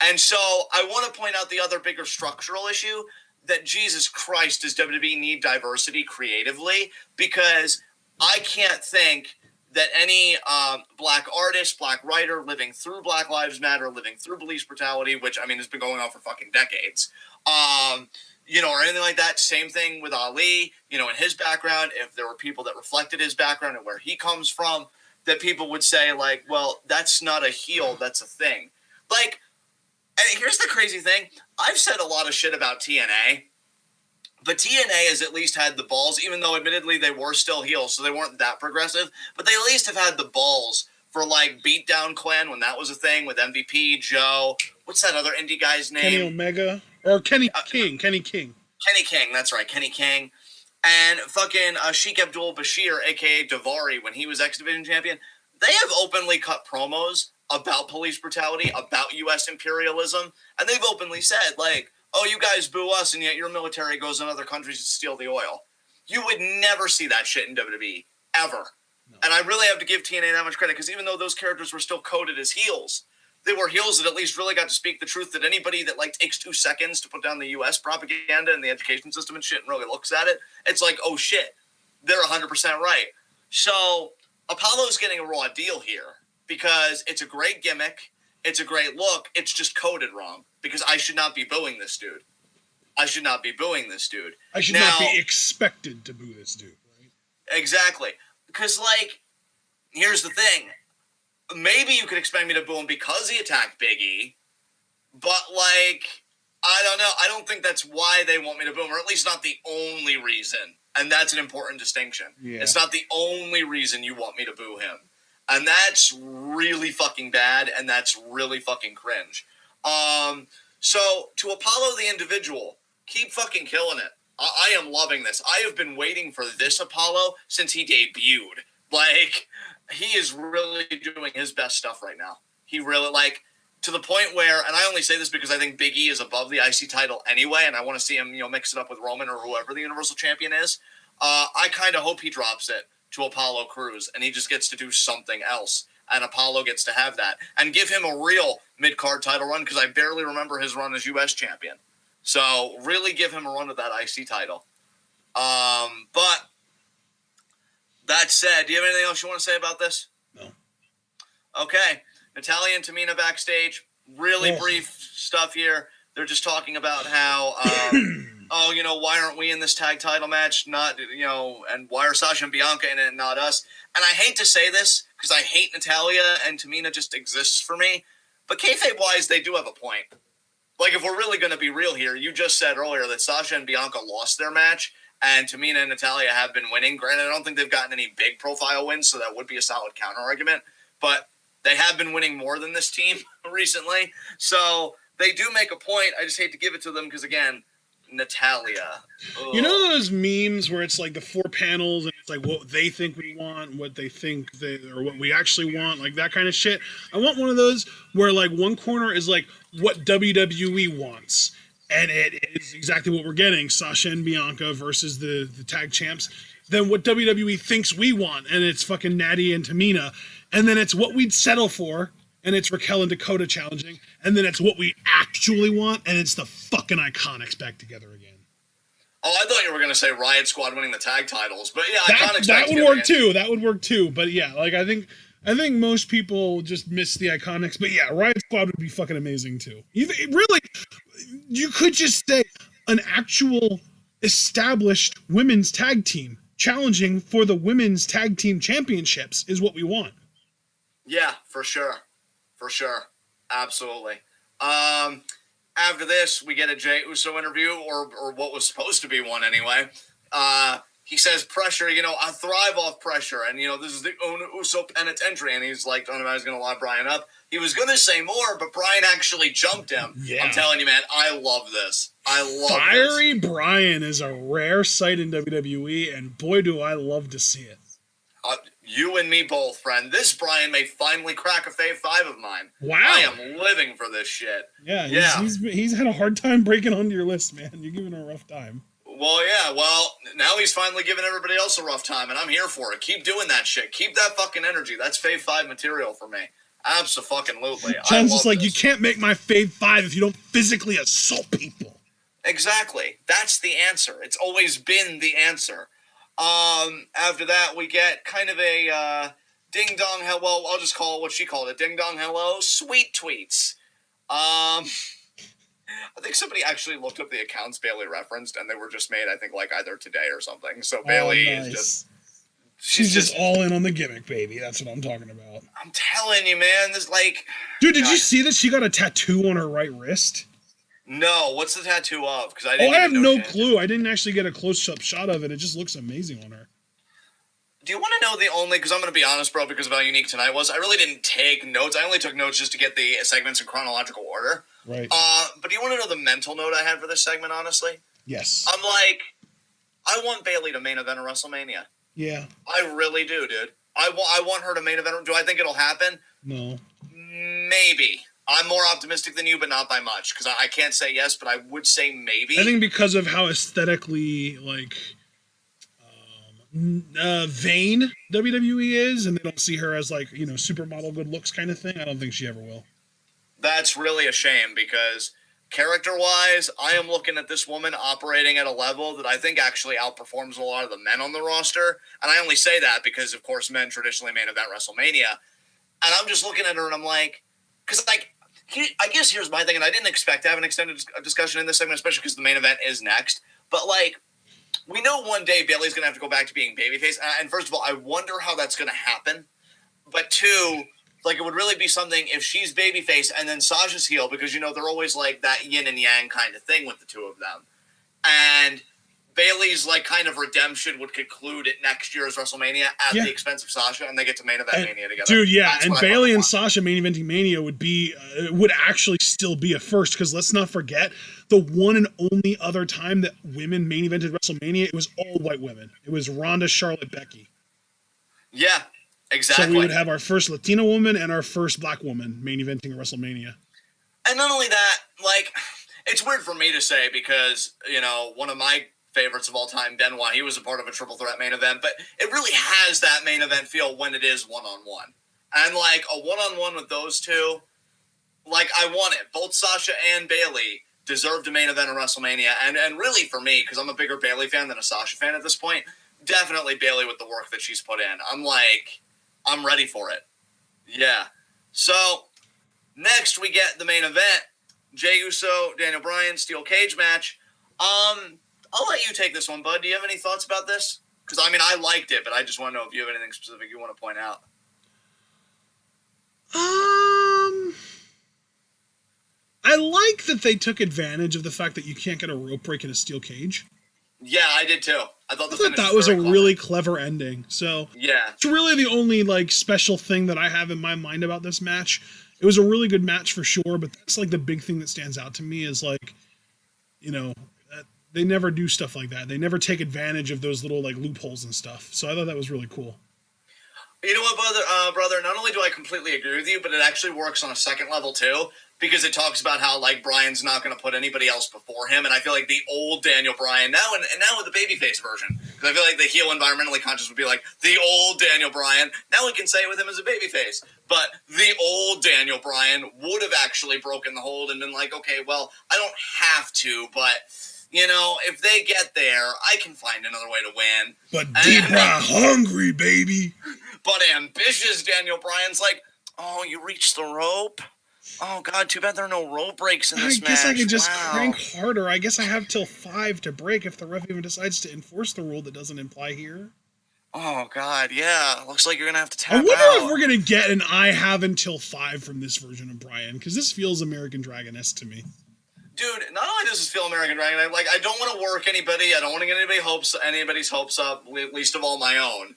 And so I want to point out the other bigger structural issue, that Jesus Christ, does WWE need diversity creatively? Because I can't think that any black artist, black writer living through Black Lives Matter, living through police brutality, which, I mean, has been going on for fucking decades, or anything like that. Same thing with Ali, in his background, if there were people that reflected his background and where he comes from, that people would say, like, well, that's not a heel, that's a thing. Like, and here's the crazy thing. I've said a lot of shit about TNA, but TNA has at least had the balls, even though admittedly they were still heels, so they weren't that progressive, but they at least have had the balls for, like, Beatdown Clan when that was a thing with MVP, Joe. What's that other indie guy's name? Kenny Omega. Or Kenny King. Kenny King. Kenny King, that's right, Kenny King. And fucking Sheik Abdul Bashir, a.k.a. Davari, when he was X Division champion, they have openly cut promos about police brutality, about U.S. imperialism, and they've openly said, like, oh, you guys boo us, and yet your military goes in other countries to steal the oil. You would never see that shit in WWE, ever. No. And I really have to give TNA that much credit, because even though those characters were still coded as heels, they were heels that at least really got to speak the truth, that anybody that, like, takes 2 seconds to put down the U.S. propaganda and the education system and shit and really looks at it, it's like, oh, shit, they're 100% right. So Apollo's getting a raw deal here, because it's a great gimmick, it's a great look, it's just coded wrong, because I should not be booing this dude. I should not be expected to boo this dude, right? Exactly. Because, like, here's the thing. Maybe you could expect me to boo him because he attacked Big E, but, like, I don't know. I don't think that's why they want me to boo him, or at least not the only reason. And that's an important distinction. Yeah. It's not the only reason you want me to boo him. And that's really fucking bad, and that's really fucking cringe. So, to Apollo the individual, keep fucking killing it. I am loving this. I have been waiting for this Apollo since he debuted. Like, he is really doing his best stuff right now. He really, like, to the point where, and I only say this because I think Big E is above the IC title anyway, and I want to see him, mix it up with Roman or whoever the Universal Champion is. I kind of hope he drops it to Apollo Crews, and he just gets to do something else, and Apollo gets to have that, and give him a real mid-card title run, because I barely remember his run as U.S. champion. So, really give him a run of that IC title. But, that said, do you have anything else you want to say about this? No. Okay. Natalya and Tamina backstage. Really brief stuff here. They're just talking about how, why aren't we in this tag title match? Not, and why are Sasha and Bianca in it and not us? And I hate to say this, because I hate Natalya and Tamina just exists for me. But kayfabe-wise, they do have a point. Like, if we're really going to be real here, you just said earlier that Sasha and Bianca lost their match, and Tamina and Natalya have been winning. Granted, I don't think they've gotten any big profile wins, so that would be a solid counter-argument. But they have been winning more than this team recently. So they do make a point. I just hate to give it to them because, again, Natalya. Ugh. You know those memes where it's like the 4 panels and it's like what they think we want, what they think or what we actually want, like that kind of shit? I want one of those where like one corner is like what WWE wants. And it is exactly what we're getting. Sasha and Bianca versus the tag champs. Then what WWE thinks we want. And it's fucking Natty and Tamina. And then it's what we'd settle for. And it's Raquel and Dakota challenging. And then it's what we actually want. And it's the fucking Iconics back together again. Oh, I thought you were going to say Riot Squad winning the tag titles. But yeah, Iconics that would work too. That would work too. But yeah, like I think most people just miss the Iconics. But yeah, Riot Squad would be fucking amazing too. You could just say an actual established women's tag team challenging for the women's tag team championships is what we want. Yeah, for sure. For sure. Absolutely. After this, we get a Jey Uso interview, or what was supposed to be one anyway. He says pressure, I thrive off pressure. And, this is the Uso penitentiary. And he's like, talking about he's going to lock Brian up. He was going to say more, but Brian actually jumped him. Yeah. I'm telling you, man, I love this. Fiery Brian is a rare sight in WWE, and boy, do I love to see it. You and me both, friend. This Brian may finally crack a fave 5 of mine. Wow. I am living for this shit. Yeah. He's had a hard time breaking onto your list, man. You're giving him a rough time. Well, yeah. Well, now he's finally giving everybody else a rough time, and I'm here for it. Keep doing that shit. Keep that fucking energy. That's fave 5 material for me. Absolutely. John's just like, you can't make my fave 5 if you don't physically assault people. Exactly. That's the answer. It's always been the answer. After that, we get kind of a ding-dong, well, I'll just call it what she called it, ding-dong hello, sweet tweets. I think somebody actually looked up the accounts Bailey referenced, and they were just made, I think, like either today or something. So Bailey is just... She's just all in on the gimmick, baby. That's what I'm talking about. I'm telling you, man, this like... Dude, did you see that she got a tattoo on her right wrist? No, what's the tattoo of? Because I have no clue. I didn't actually get a close-up shot of it. It just looks amazing on her. Do you want to know the only... Because I'm going to be honest, bro, because of how unique tonight was. I really didn't take notes. I only took notes just to get the segments in chronological order. Right. But do you want to know the mental note I had for this segment, honestly? Yes. I'm like, I want Bailey to main event at WrestleMania. Yeah. I really do, dude. I want her to main event. Do I think it'll happen? No. Maybe. I'm more optimistic than you, but not by much. Because I can't say yes, but I would say maybe. I think because of how aesthetically, like, vain WWE is, and they don't see her as, like, you know, supermodel good looks kind of thing, I don't think she ever will. That's really a shame, because character-wise, I am looking at this woman operating at a level that I think actually outperforms a lot of the men on the roster. And I only say that because, of course, men traditionally main event WrestleMania. And I'm just looking at her and I'm like, because, like, I guess here's my thing, and I didn't expect to have an extended discussion in this segment, especially because the main event is next. But, like, we know one day Bayley's going to have to go back to being babyface. And first of all, I wonder how that's going to happen. But two, like, it would really be something if she's babyface and then Sasha's heel, because, you know, they're always like that yin and yang kind of thing with the two of them. And Bayley's, like, kind of redemption would conclude at next year's WrestleMania at the expense of Sasha, and they get to main event Mania together. Dude, yeah, that's and Bayley and Sasha main eventing Mania would actually still be a first, because let's not forget, the one and only other time that women main evented WrestleMania, it was all white women. It was Ronda, Charlotte, Becky. Yeah. Exactly. So we would have our first Latina woman and our first black woman main eventing WrestleMania. And not only that, like, it's weird for me to say because, you know, one of my favorites of all time, Benoit, he was a part of a triple threat main event, but it really has that main event feel when it is one-on-one. And, like, a one-on-one with those two, like, I want it. Both Sasha and Bayley deserve to main event at WrestleMania. And really for me, because I'm a bigger Bayley fan than a Sasha fan at this point, definitely Bayley with the work that she's put in. I'm ready for it. Yeah. So, next we get the main event. Jey Uso, Daniel Bryan, steel cage match. I'll let you take this one, bud. Do you have any thoughts about this? Because, I mean, I liked it, but I just want to know if you have anything specific you want to point out. I like that they took advantage of the fact that you can't get a rope break in a steel cage. Yeah, I did too. I thought that was a really clever ending. So yeah, it's really the only like special thing that I have in my mind about this match. It was a really good match for sure, but that's like the big thing that stands out to me is like, you know, they never do stuff like that. They never take advantage of those little like loopholes and stuff. So I thought that was really cool. You know what, brother? Not only do I completely agree with you, but it actually works on a second level too. Because it talks about how, like, Bryan's not going to put anybody else before him. And I feel like the old Daniel Bryan, now with the babyface version, because I feel like the heel environmentally conscious would be like, the old Daniel Bryan, now we can say it with him as a babyface. But the old Daniel Bryan would have actually broken the hold and been like, okay, well, I don't have to, but, you know, if they get there, I can find another way to win. But deep hungry, baby. But ambitious Daniel Bryan's like, oh, you reached the rope? Oh, God, too bad there are no rope breaks in this match. I guess I can just crank harder. I guess I have till 5 to break if the ref even decides to enforce the rule that doesn't imply here. Oh, God, yeah. Looks like you're going to have to tap out. I wonder if we're going to get an I have until 5 from this version of Bryan, because this feels American Dragon-esque to me. Dude, not only does this feel American Dragon, I don't want to work anybody. I don't want to get anybody's hopes up, least of all my own.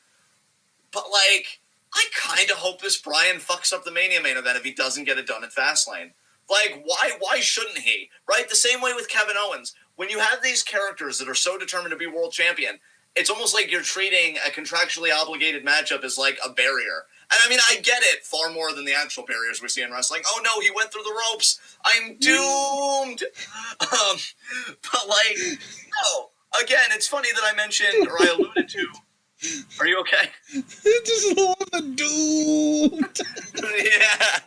But, like, I kind of hope this Bryan fucks up the Mania main event if he doesn't get it done at Fastlane. Like, why shouldn't he? Right? The same way with Kevin Owens. When you have these characters that are so determined to be world champion, it's almost like you're treating a contractually obligated matchup as like a barrier. And I mean, I get it far more than the actual barriers we see in wrestling. Oh no, he went through the ropes. I'm doomed. But like, no. Again, it's funny that I mentioned, or I alluded to. Are you okay? Just love the doomed. Yeah.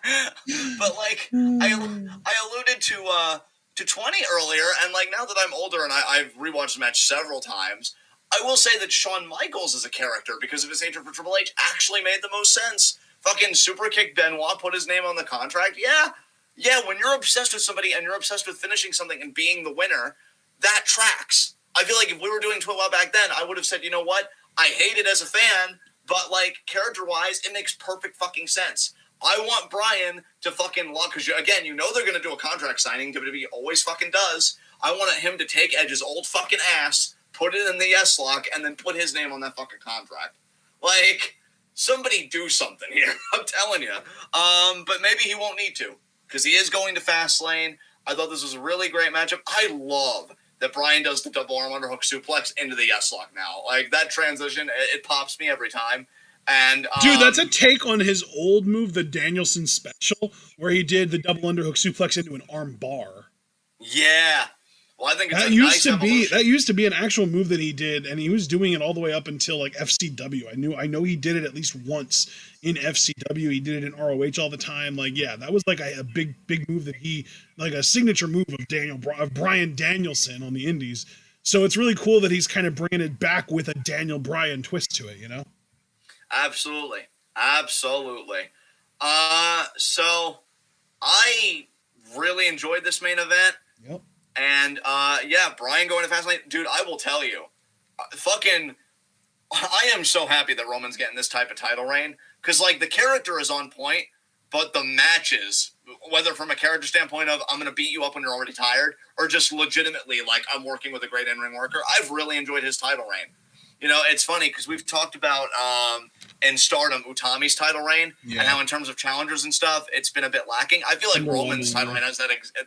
But like, I alluded to 20 earlier, and like now that I'm older and I've rewatched the match several times, I will say that Shawn Michaels as a character, because of his hatred for Triple H, actually made the most sense. Fucking super kick Benoit, put his name on the contract. Yeah, when you're obsessed with somebody and you're obsessed with finishing something and being the winner, that tracks. I feel like if we were doing TWitWoW back then, I would have said, you know what? I hate it as a fan, but like character-wise, it makes perfect fucking sense. I want Brian to fucking lock, because again, you know they're going to do a contract signing. WWE always fucking does. I want him to take Edge's old fucking ass, put it in the yes lock, and then put his name on that fucking contract. Like, somebody do something here. I'm telling you. But maybe he won't need to, because he is going to Fastlane. I thought this was a really great matchup. I love that Brian does the double arm underhook suplex into the yes lock now. Like, that transition, it pops me every time. And dude, that's a take on his old move, the Danielson special, where he did the double underhook suplex into an arm bar. Yeah. Well, I think it's that used to be an actual move that he did, and he was doing it all the way up until like FCW. I know he did it at least once in FCW. He did it in ROH all the time. Like, yeah, that was like a big move that he, like a signature move of Bryan Danielson on the Indies. So it's really cool that he's kind of bringing it back with a Daniel Bryan twist to it, you know? Absolutely. So I really enjoyed this main event. Yep. And, yeah, Brian going to Fastlane. Dude, I will tell you, I am so happy that Roman's getting this type of title reign. Because, like, the character is on point, but the matches, whether from a character standpoint of I'm going to beat you up when you're already tired, or just legitimately, like, I'm working with a great in-ring worker, I've really enjoyed his title reign. You know, it's funny because we've talked about in Stardom Utami's title reign, and how in terms of challengers and stuff, it's been a bit lacking. I feel like Roman's title reign has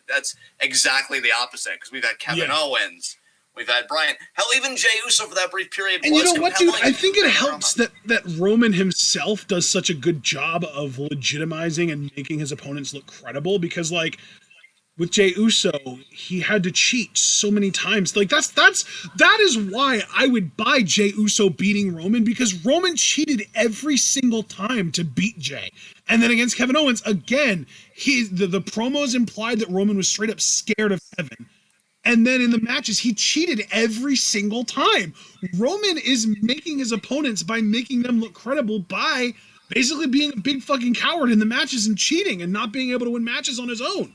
that's exactly the opposite, because we've had Kevin Owens, we've had Brian, hell, even Jey Uso for that brief period. And you know what, dude? I think it helps that Roman himself does such a good job of legitimizing and making his opponents look credible, because like, with Jey Uso, he had to cheat so many times. Like that is why I would buy Jey Uso beating Roman, because Roman cheated every single time to beat Jey. And then against Kevin Owens, again, the promos implied that Roman was straight up scared of Kevin. And then in the matches, he cheated every single time. Roman is making his opponents by making them look credible by basically being a big fucking coward in the matches and cheating and not being able to win matches on his own.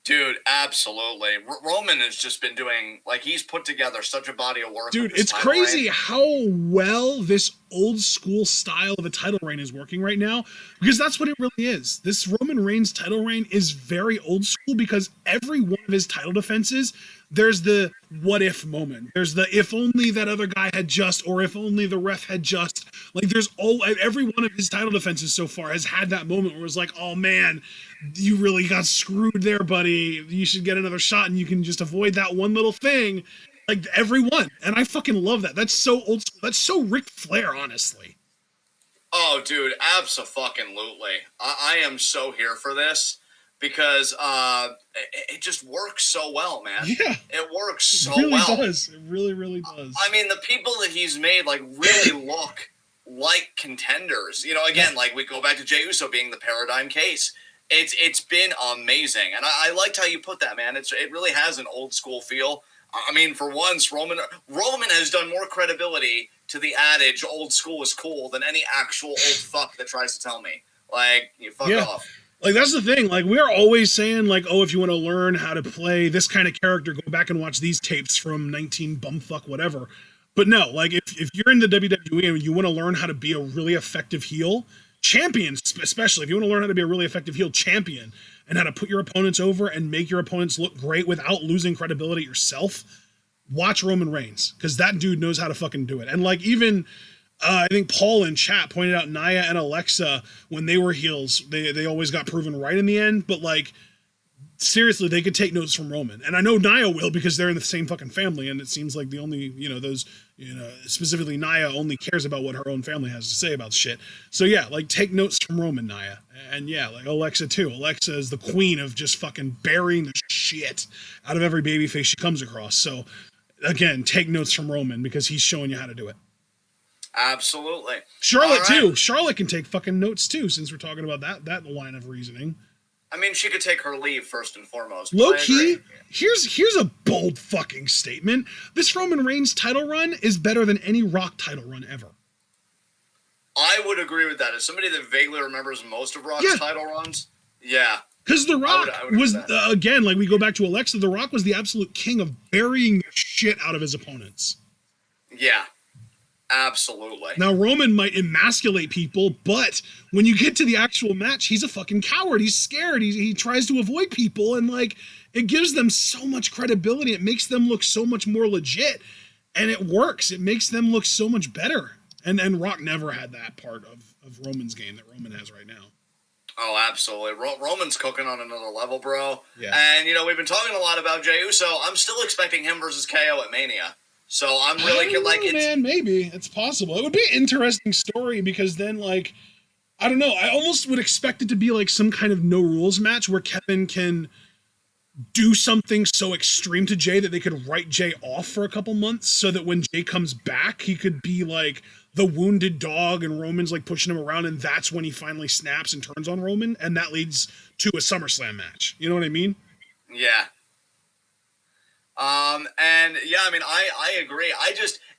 Dude, absolutely. Roman has just been doing, like, he's put together such a body of work. Dude, it's crazy how well this old school style of a title reign is working right now, because that's what it really is. This Roman Reigns title reign is very old school, because every one of his title defenses, there's the what if moment. There's the if only that other guy had just, or if only the ref had just. Like, every one of his title defenses so far has had that moment where it's like, oh man, you really got screwed there, buddy. You should get another shot and you can just avoid that one little thing. Like, every one. And I fucking love that. That's so old school. That's so Ric Flair, honestly. Oh, dude, abso-fucking-lutely. I am so here for this, because it just works so well, man. Yeah. It works so well. It really well. does. It really, really does. I mean, the people that he's made, like, really look like contenders. You know, again, like, we go back to Jey Uso being the paradigm case. It's been amazing. And I liked how you put that, man. It really has an old school feel. I mean, for once, Roman has done more credibility to the adage old school is cool than any actual old fuck that tries to tell me. Like, you fuck off. Like, that's the thing. Like, we're always saying, like, oh, if you want to learn how to play this kind of character, go back and watch these tapes from 19 bumfuck whatever. But no, like, if you're in the WWE and you want to learn how to be a really effective heel, champion, especially, if you want to learn how to be a really effective heel champion and how to put your opponents over and make your opponents look great without losing credibility yourself, watch Roman Reigns, because that dude knows how to fucking do it. And, like, even... I think Paul in chat pointed out Nia and Alexa, when they were heels, they always got proven right in the end. But, like, seriously, they could take notes from Roman. And I know Nia will, because they're in the same fucking family. And it seems like the only, those, You know, specifically Nia only cares about what her own family has to say about shit. So yeah, like take notes from Roman, Nia. And yeah, like Alexa too. Alexa is the queen of just fucking burying the shit out of every babyface she comes across. So again, take notes from Roman because he's showing you how to do it. Absolutely. Charlotte too. Charlotte can take fucking notes too, since we're talking about that line of reasoning. I mean, she could take her leave first and foremost. Low key, here's a bold fucking statement. This Roman Reigns title run is better than any Rock title run ever. I would agree with that. As somebody that vaguely remembers most of Rock's title runs, yeah. Because The Rock was, again, like we go back to Alexa, The Rock was the absolute king of burying the shit out of his opponents. Yeah. Absolutely. Now, Roman might emasculate people, but when you get to the actual match, he's a fucking coward. He's scared. He tries to avoid people, and, like, it gives them so much credibility. It makes them look so much more legit, and it works. It makes them look so much better. And Rock never had that part of Roman's game that Roman has right now. Oh, absolutely. Roman's cooking on another level, bro. Yeah. And, you know, we've been talking a lot about Jey Uso. I'm still expecting him versus KO at Mania. So I'm really man, maybe it's possible. It would be an interesting story because then, like, I don't know. I almost would expect it to be like some kind of no rules match where Kevin can do something so extreme to Jey that they could write Jey off for a couple months, so that when Jey comes back, he could be like the wounded dog, and Roman's like pushing him around, and that's when he finally snaps and turns on Roman, and that leads to a SummerSlam match. You know what I mean? Yeah. And yeah, I mean, I agree.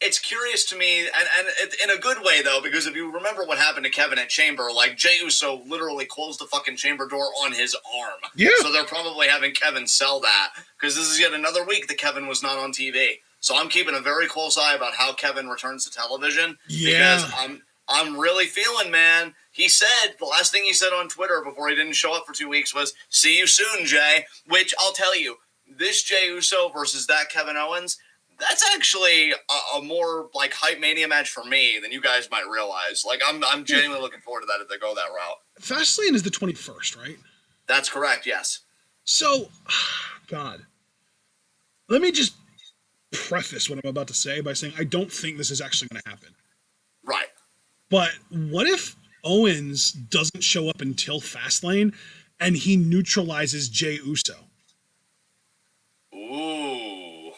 It's curious to me, and in a good way though, because if you remember what happened to Kevin at Chamber, like Jey Uso literally closed the fucking Chamber door on his arm. Yeah. So they're probably having Kevin sell that, because this is yet another week that Kevin was not on TV. So I'm keeping a very close eye about how Kevin returns to television. Yeah. Because I'm really feeling, man. He said, the last thing he said on Twitter before he didn't show up for 2 weeks was, "See you soon, Jey," which I'll tell you, this Jey Uso versus that Kevin Owens, that's actually a more like hype Mania match for me than you guys might realize. Like I'm genuinely looking forward to that if they go that route. Fastlane is the 21st, right? That's correct, yes. So, God, let me just preface what I'm about to say by saying I don't think this is actually going to happen. Right. But what if Owens doesn't show up until Fastlane and he neutralizes Jey Uso? Ooh.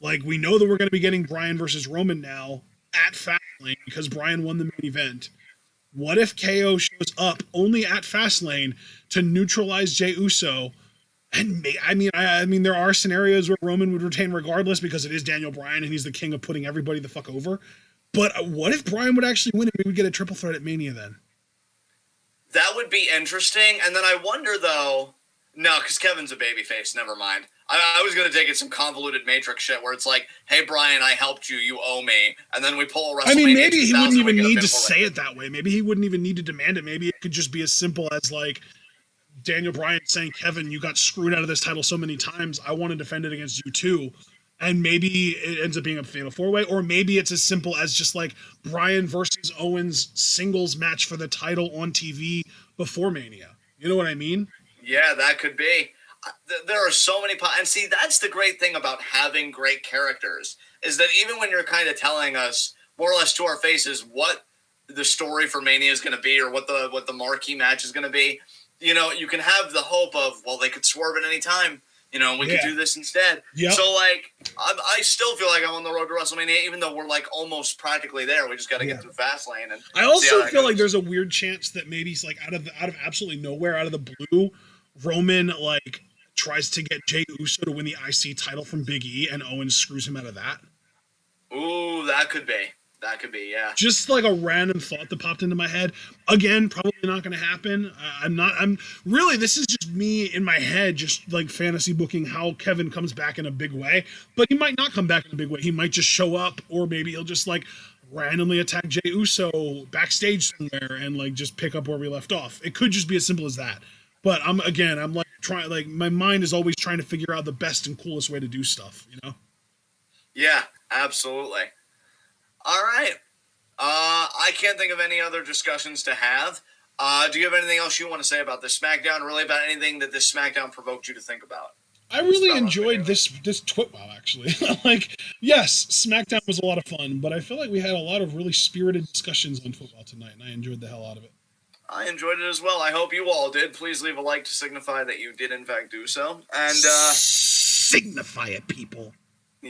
Like, we know that we're going to be getting Bryan versus Roman now at Fastlane because Bryan won the main event. What if KO shows up only at Fastlane to neutralize Jey Uso? And I mean, there are scenarios where Roman would retain regardless because it is Daniel Bryan and he's the king of putting everybody the fuck over. But what if Bryan would actually win and we would get a triple threat at Mania then? That would be interesting. And then I wonder, though, no, because Kevin's a babyface. Never mind. I was going to take it some convoluted Matrix shit where it's like, "Hey, Bryan, I helped you. You owe me." And then we pull a WrestleMania. I mean, maybe he wouldn't even need to say it that way. Maybe he wouldn't even need to demand it. Maybe it could just be as simple as, like, Daniel Bryan saying, "Kevin, you got screwed out of this title so many times. I want to defend it against you too." And maybe it ends up being a fatal four-way, or maybe it's as simple as just like Bryan versus Owens singles match for the title on TV before Mania. You know what I mean? Yeah, that could be. There are so many and see, that's the great thing about having great characters, is that even when you're kind of telling us more or less to our faces what the story for Mania is going to be or what the marquee match is going to be, you know, you can have the hope of, well, they could swerve at any time, you know, and we could do this instead. Yep. So, like, I still feel like I'm on the road to WrestleMania, even though we're, like, almost practically there. We just got to get through Fastlane. And I also feel like there's a weird chance that maybe, like, out of absolutely nowhere, out of the blue, Roman, like, tries to get Jey Uso to win the IC title from Big E, and Owens screws him out of that. Ooh, that could be. That could be, yeah. Just like a random thought that popped into my head. Again, probably not going to happen. I'm really, this is just me in my head, just like fantasy booking how Kevin comes back in a big way. But he might not come back in a big way. He might just show up, or maybe he'll just like randomly attack Jey Uso backstage somewhere and like just pick up where we left off. It could just be as simple as that. But I'm like trying, like my mind is always trying to figure out the best and coolest way to do stuff, you know? Yeah, absolutely. All right. I can't think of any other discussions to have. Do you have anything else you want to say about this SmackDown, or really about anything that this SmackDown provoked you to think about? I really Spell enjoyed wrestling. this TWitWoW actually. Like, yes, SmackDown was a lot of fun, but I feel like we had a lot of really spirited discussions on TWitWoW tonight, and I enjoyed the hell out of it. I enjoyed it as well. I hope you all did. Please leave a like to signify that you did in fact do so. And Signify it, people.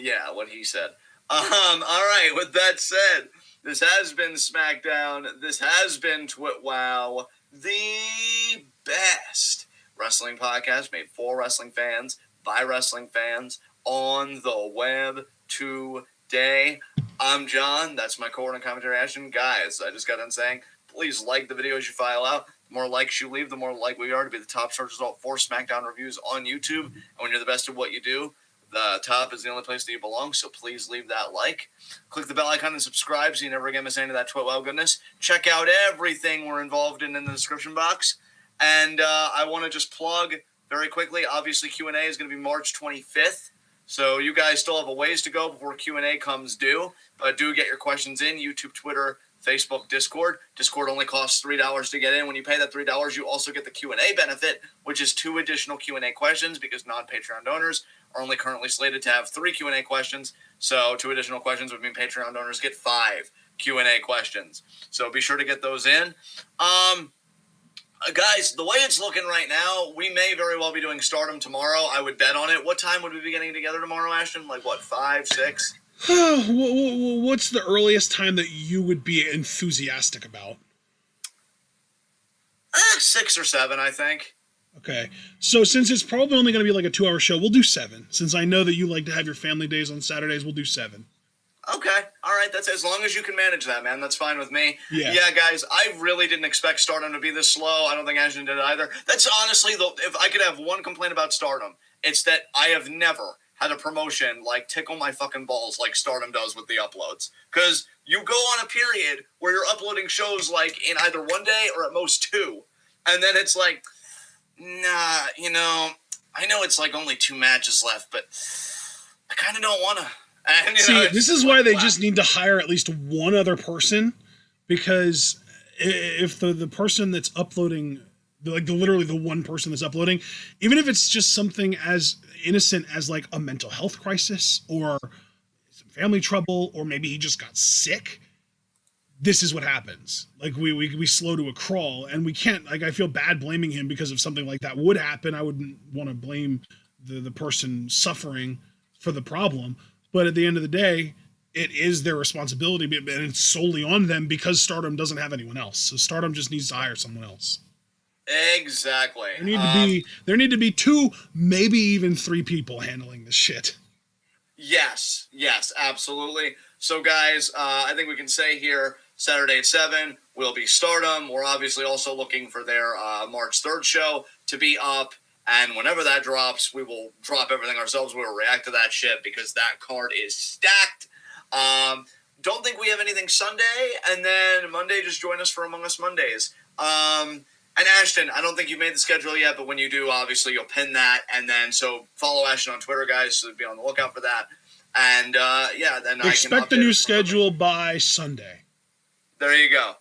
yeah, what he said. All right. With that said, this has been SmackDown. This has been TwitWoW, the best wrestling podcast made for wrestling fans by wrestling fans on the web today. I'm John. That's my co-ordinate commentary Ashton. Guys, I just got done saying, please like the videos you file out. The more likes you leave, the more likely we are to be the top search result for SmackDown reviews on YouTube. And when you're the best at what you do, the top is the only place that you belong, so please leave that like. Click the bell icon and subscribe so you never again miss any of that TWitWoW goodness. Check out everything we're involved in the description box. And I want to just plug very quickly, obviously Q&A is going to be March 25th. So you guys still have a ways to go before Q&A comes due. But do get your questions in, YouTube, Twitter, Facebook, Discord. Discord only costs $3 to get in. When you pay that $3, you also get the Q&A benefit, which is 2 additional Q&A questions because non-Patreon donors are only currently slated to have 3 Q&A questions. So 2 additional questions would mean Patreon donors get 5 Q&A questions. So be sure to get those in. Guys, the way it's looking right now, we may very well be doing Stardom tomorrow. I would bet on it. What time would we be getting together tomorrow, Ashton? Like, what, 5, 6? What's the earliest time that you would be enthusiastic about? 6 or 7, I think. Okay, so since it's probably only going to be like a 2-hour show, we'll do 7. Since I know that you like to have your family days on Saturdays, we'll do 7. Okay, all right, that's as long as you can manage that, man. That's fine with me. Yeah, Guys, I really didn't expect Stardom to be this slow. I don't think Ashton did either. That's honestly, if I could have one complaint about Stardom, it's that I have never had a promotion like tickle my fucking balls like Stardom does with the uploads. Because you go on a period where you're uploading shows like in either one day or at most 2, and then it's like, nah, I know it's like only 2 matches left, but I kind of don't want to. And, see, this is why they just need to hire at least one other person, because if the person that's uploading, like literally the one person that's uploading, even if it's just something as innocent as like a mental health crisis or some family trouble, or maybe he just got sick, this is what happens. Like we slow to a crawl, and we can't, like, I feel bad blaming him because if something like that would happen, I wouldn't want to blame the person suffering for the problem. But at the end of the day, it is their responsibility, and it's solely on them because Stardom doesn't have anyone else. So Stardom just needs to hire someone else. Exactly. There need to be 2, maybe even 3 people handling this shit. Yes, absolutely. So, guys, I think we can say here, Saturday at 7 will be Stardom. We're obviously also looking for their March 3rd show to be up. And whenever that drops, we will drop everything ourselves. We will react to that shit because that card is stacked. Don't think we have anything Sunday. And then Monday, just join us for Among Us Mondays. And Ashton, I don't think you've made the schedule yet, but when you do, obviously, you'll pin that. And then, so follow Ashton on Twitter, guys, so be on the lookout for that. And, then expect the new schedule by Sunday. There you go.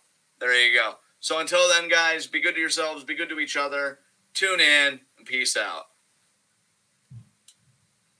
So until then, guys, be good to yourselves, be good to each other. Tune in, and peace out.